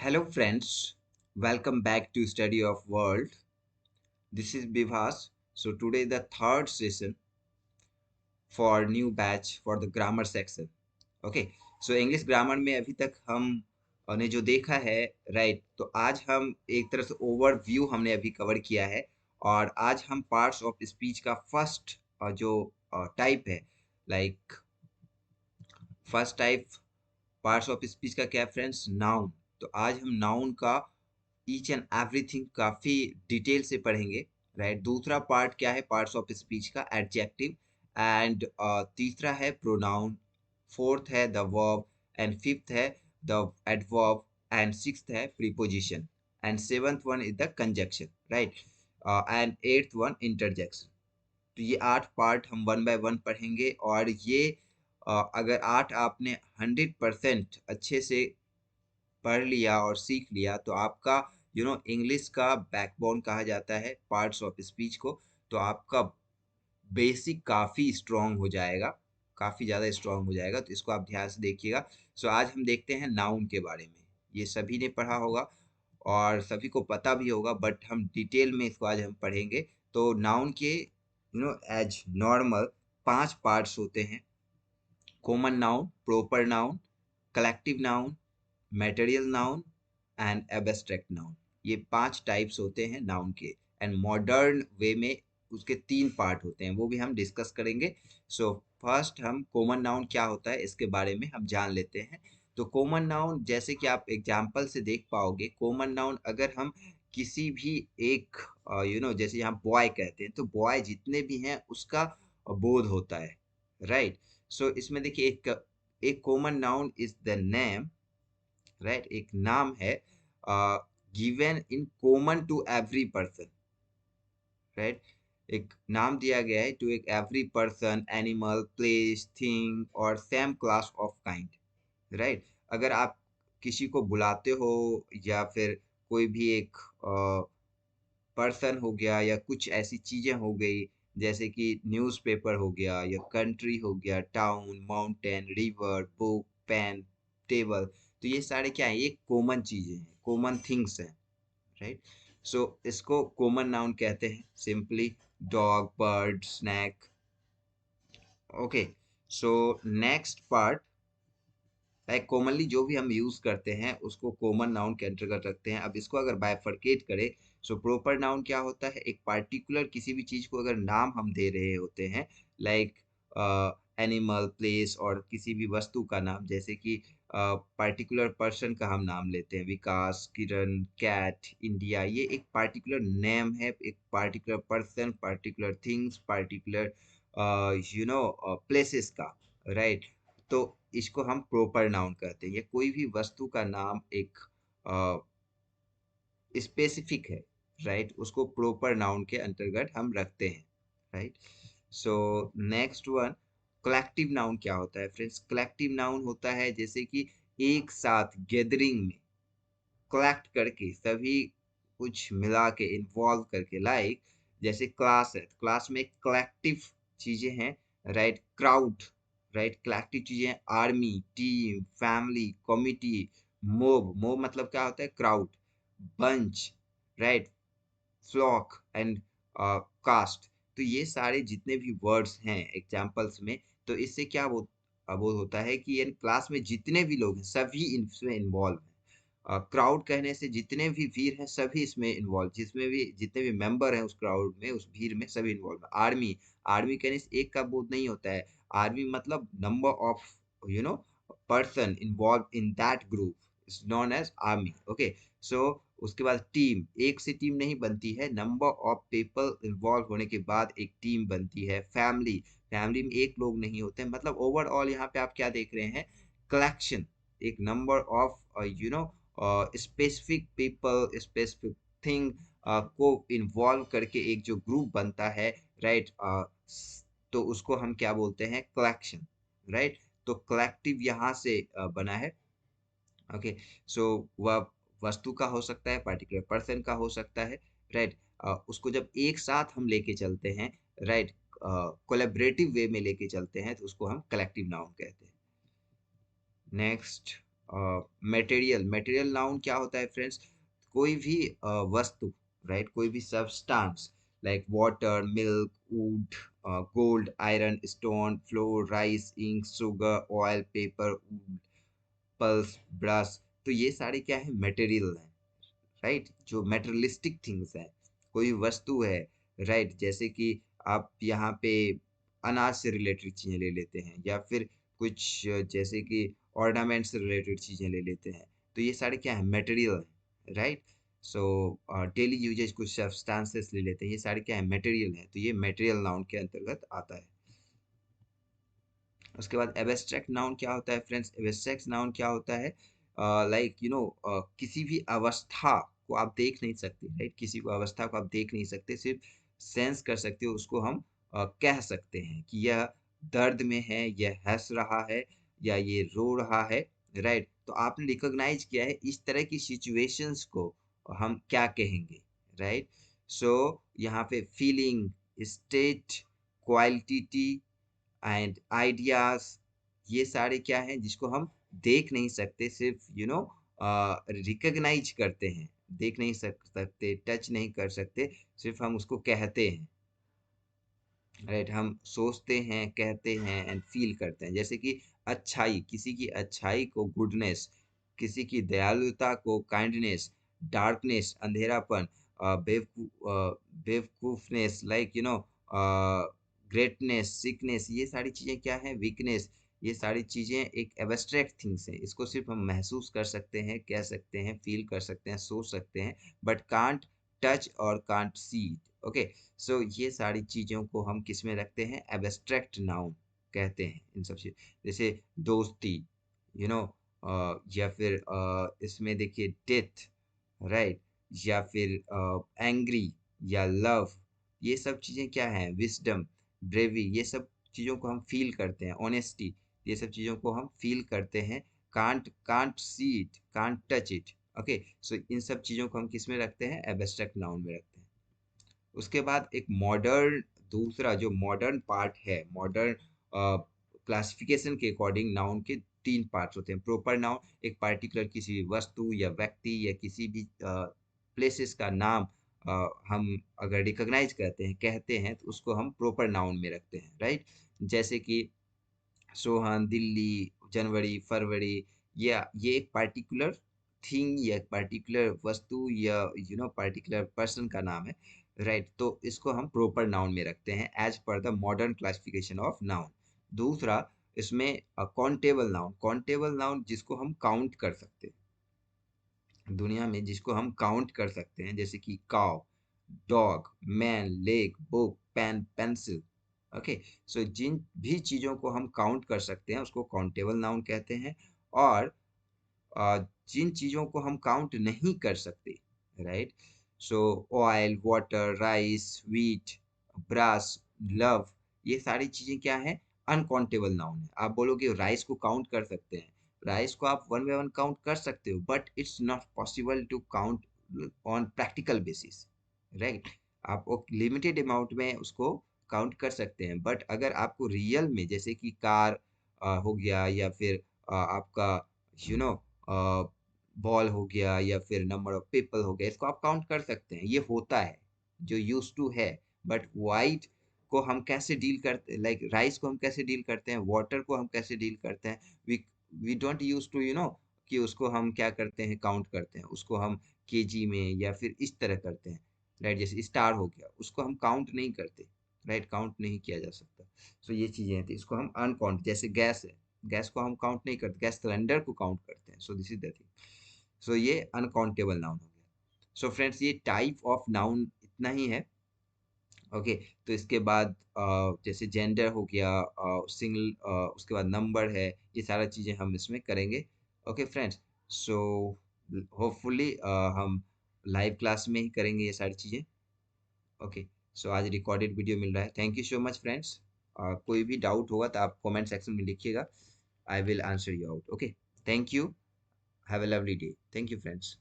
Hello friends, welcome back to Study of World. This is Bivas. So today the third session for new batch for the grammar section. Okay so English grammar में अभी तक हम ने जो देखा है right तो आज हम एक तरह से ओवरव्यू हमने अभी कवर किया है और आज हम पार्ट्स ऑफ स्पीच का फर्स्ट जो टाइप है like first type parts of speech का क्या है फ्रेंड्स नाउन तो आज हम नाउन का ईच एंड एवरीथिंग काफी डिटेल से पढ़ेंगे राइट दूसरा पार्ट क्या है पार्ट्स ऑफ स्पीच का एडजेक्टिव एंड तीसरा है प्रोनाउन फोर्थ है द वर्ब एंड फिफ्थ है द एडवर्ब एंड सिक्स्थ है preposition and seventh one is the conjunction right and eighth one interjection तो ये 8 पार्ट हम वन बाय वन पढ़ेंगे और ये अगर 8 आपने 100% अच्छे से पढ़ लिया और सीख लिया तो आपका इंग्लिश का बैकबोन कहा जाता है पार्ट्स ऑफ स्पीच को तो आपका बेसिक काफी स्ट्रांग हो जाएगा काफी ज्यादा स्ट्रांग हो जाएगा तो इसको आप ध्यान से देखिएगा सो आज हम देखते हैं नाउन के बारे में ये सभी ने पढ़ा होगा और सभी को पता भी होगा बट हम डिटेल में इसको आज हम पढ़ेंगे तो नाउन के एज नॉर्मल 5 पार्ट्स होते हैं common noun proper noun collective noun material noun and abstract noun ये 5 टाइप्स होते हैं नाउन के एंड मॉडर्न वे में उसके 3 पार्ट होते हैं वो भी हम डिस्कस करेंगे सो फर्स्ट हम कॉमन नाउन क्या होता है इसके बारे में हम जान लेते हैं तो कॉमन नाउन जैसे कि आप एग्जाम्पल से देख पाओगे कॉमन नाउन अगर हम किसी भी एक जैसे यहाँ बॉय कहते हैं तो बॉय जितने भी हैं उसका बोध होता है राइट सो इसमें देखिए एक common noun is the name right एक नाम है given in common to every person right एक नाम दिया गया है टू एक every person animal place thing और same class of kind right अगर आप किसी को बुलाते हो या फिर कोई भी एक पर्सन हो गया या कुछ ऐसी चीजें हो गई जैसे कि न्यूज़पेपर हो गया या कंट्री हो गया town mountain river book pen table तो ये सारे क्या है ये कॉमन चीजें हैं कॉमन थिंग्स हैं राइट सो इसको कॉमन नाउन कहते हैं simply dog bird snake okay so next part like commonly जो भी हम यूज करते हैं उसको कॉमन नाउन के अंतर्गत रखते हैं अब इसको अगर बाइफरकेट करें सो प्रॉपर नाउन क्या होता है एक पार्टिकुलर किसी भी चीज को अगर नाम हम दे रहे होते हैं लाइक एनिमल प्लेस और किसी भी वस्तु का नाम जैसे कि पार्टिकुलर पर्सन का हम नाम लेते हैं विकास किरण कैट इंडिया ये एक पार्टिकुलर नेम है एक particular person particular things particular places का राइट तो इसको हम प्रॉपर नाउन कहते हैं ये कोई भी वस्तु का नाम एक स्पेसिफिक है राइट उसको प्रॉपर नाउन के अंतर्गत हम रखते हैं right so next one collective noun क्या होता है फ्रेंड्स कलेक्टिव नाउन होता है जैसे कि एक साथ गैदरिंग में कलेक्ट करके सभी कुछ मिला के इन्वॉल्व करके लाइक जैसे क्लास है क्लास में कलेक्टिव चीजें हैं राइट क्राउड राइट कलेक्टिव चीजें army team family committee mob mob मतलब क्या होता है crowd bunch right flock and cast तो ये सारे जितने भी वर्ड्स हैं एग्जाम्पल्स में तो इससे क्या बोध होता है कि यानी क्लास में जितने भी लोग हैं सभी इसमें इन्वॉल्व हैं क्राउड कहने से जितने भी भीड़ हैं सभी इसमें इन्वॉल्व जिसमें भी जितने भी मेंबर हैं उस क्राउड में उस भीड़ में सभी इन्वॉल्व है आर्मी आर्मी कहने से एक का बोध नहीं होता है आर्मी मतलब number of you know person involve in that group is known as army okay so उसके बाद टीम एक से टीम नहीं बनती है नंबर ऑफ पीपल इन्वॉल्व होने के बाद एक टीम बनती है फैमिली फैमिली में एक लोग नहीं होते मतलब ओवरऑल यहाँ पे आप क्या देख रहे हैं कलेक्शन एक number of specific people specific thing को इन्वॉल्व करके एक जो ग्रुप बनता है राइट तो उसको हम क्या बोलते हैं कलेक्शन राइट तो कलेक्टिव यहाँ से बना है ओके सो वह वस्तु का हो सकता है पार्टिकुलर पर्सन का हो सकता है राइट उसको जब एक साथ हम लेके चलते हैं राइट कोलैबोरेटिव वे में लेके चलते हैं तो उसको हम कलेक्टिव नाउन कहते हैं नेक्स्ट मटेरियल, मटेरियल नाउन क्या होता है फ्रेंड्स? कोई भी वस्तु, राइट, कोई भी substance like water, milk, wood, gold, iron, stone, flour, rice, ink, sugar, oil, paper, pulse, brush. तो ये सारे क्या है? मटेरियल है, राइट, जो मेटेरियलिस्टिक थिंग्स है, कोई वस्तु है, राइट। जैसे कि आप यहाँ पे अनाज से रिलेटेड चीजें ले लेते हैं, या फिर कुछ जैसे कि ऑर्नामेंट से रिलेटेड चीजें ले लेते हैं, तो ये सारे क्या है? मटेरियल है, राइट। सो डेली यूजेज कुछ सब्सटेंसेस ले लेते हैं, ये सारे क्या है? मटेरियल है, तो ये मटेरियल नाउन के अंतर्गत आता है। उसके बाद एब्स्ट्रैक्ट नाउन क्या होता है फ्रेंड्स? एब्स्ट्रैक्ट नाउन क्या होता है? लाइक किसी भी अवस्था को आप देख नहीं सकते, राइट, किसी को अवस्था को आप देख नहीं सकते, सिर्फ सेंस कर सकते हो, उसको हम कह सकते हैं कि यह दर्द में है, यह हंस रहा है, या ये रो रहा है, राइट। तो आपने रिकॉग्नाइज किया है, इस तरह की सिचुएशंस को हम क्या कहेंगे, राइट। सो यहाँ पे feeling, state, quality and ideas, ये सारे क्या हैं जिसको हम देख नहीं सकते, सिर्फ रिकग्नाइज करते हैं, देख नहीं सकते, टच नहीं कर सकते, सिर्फ हम उसको कहते हैं, राइट। हम सोचते हैं, कहते हैं एंड फील करते हैं। जैसे कि अच्छाई, किसी की अच्छाई को गुडनेस, किसी की दयालुता को काइंडनेस, डार्कनेस अंधेरापन, बेवकूफनेस लाइक ग्रेटनेस, सिकनेस, ये सारी चीजें क्या है? वीकनेस। ये सारी चीजें एक एब्स्ट्रैक्ट थिंग्स हैं, इसको सिर्फ हम महसूस कर सकते हैं, कह सकते हैं, फील कर सकते हैं, सोच सकते हैं, बट कांट टच और कांट सी। ओके, सो ये सारी चीजों को हम किस में रखते हैं? एब्स्ट्रैक्ट नाउन कहते हैं इन सब चीज। जैसे दोस्ती, यू नो या फिर इसमें देखिए डेथ, राइट, या फिर एंग्री या लव, ये सब चीजें क्या हैं? विजडम, ब्रेवी, ये सब चीजों को हम फील करते हैं, ऑनेस्टी, ये सब चीजों को हम फील करते हैं। Can't can't see it, can't touch it. Okay, so इन सब चीजों को हम किस में रखते हैं? एब्स्ट्रैक्ट नाउन में रखते हैं। उसके बाद एक मॉडर्न, दूसरा जो मॉडर्न पार्ट है, मॉडर्न क्लासिफिकेशन के अकॉर्डिंग नाउन के तीन पार्ट्स होते हैं। प्रॉपर नाउन, एक पार्टिकुलर किसी वस्तु या व्यक्ति या किसी भी प्लेसेस का नाम हम अगर रिकॉग्नाइज करते हैं, कहते हैं, तो उसको हम प्रॉपर नाउन में रखते हैं, राइट। जैसे कि सोहन, दिल्ली, जनवरी, फरवरी, या ये एक पार्टिकुलर थिंग या पार्टिकुलर वस्तु या पार्टिकुलर पर्सन का नाम है, राइट। तो इसको हम प्रॉपर नाउन में रखते हैं as per the modern classification of noun. दूसरा, इसमें काउंटेबल नाउन, काउंटेबल नाउन जिसको हम काउंट कर सकते हैं, दुनिया में जिसको हम काउंट कर सकते हैं, जैसे कि cow, dog, man, lake, book, pen, pencil. Okay, so जिन भी चीजों को हम काउंट कर सकते हैं उसको काउंटेबल नाउन कहते हैं। और जिन चीजों को हम काउंट नहीं कर सकते, right, so oil, water, rice, wheat, brass, love, ये सारी चीजें क्या है? अनकाउंटेबल नाउन है। आप बोलोगे राइस को काउंट कर सकते हैं, राइस को आप वन बाय वन काउंट कर सकते हो, but it's not possible to count on practical basis, right. आप लिमिटेड अमाउंट में उसको काउंट कर सकते हैं, बट अगर आपको रियल में, जैसे कि कार हो गया, या फिर आपका यू नो बॉल हो गया, या फिर नंबर ऑफ पीपल हो गया, इसको आप काउंट कर सकते हैं, ये होता है, जो यूज टू है। बट वाइट को हम कैसे डील करते, लाइक राइस को हम कैसे डील करते हैं, वाटर को हम कैसे डील करते हैं? We we don't use to कि उसको हम क्या करते हैं? काउंट करते हैं, उसको हम केजी में या फिर इस तरह करते हैं, राइट। जैसे स्टार हो गया, उसको हम काउंट नहीं करते, राइट, काउंट नहीं किया जा सकता। सो ये चीजें हैं, तो इसको हम अनकाउंट, जैसे गैस है, गैस को हम काउंट नहीं करते, गैस सिलेंडर को काउंट करते हैं। So this is the thing. So ये अनकाउंटेबल नाउन हो गया। सो फ्रेंड्स, ये टाइप ऑफ नाउन इतना ही है। ओके, तो इसके बाद जैसे जेंडर हो गया, सिंगल, उसके बाद नंबर है, ये सारा चीजें हम इसमें करेंगे। ओके फ्रेंड्स, सो होपफुली हम लाइव क्लास में ही करेंगे ये सारी चीजें। ओके, सो आज रिकॉर्डेड वीडियो मिल रहा है। Thank you so much friends. कोई भी डाउट होगा तो आप कमेंट सेक्शन में लिखिएगा, I will answer you out. Okay, thank you, have a lovely day. Thank you friends.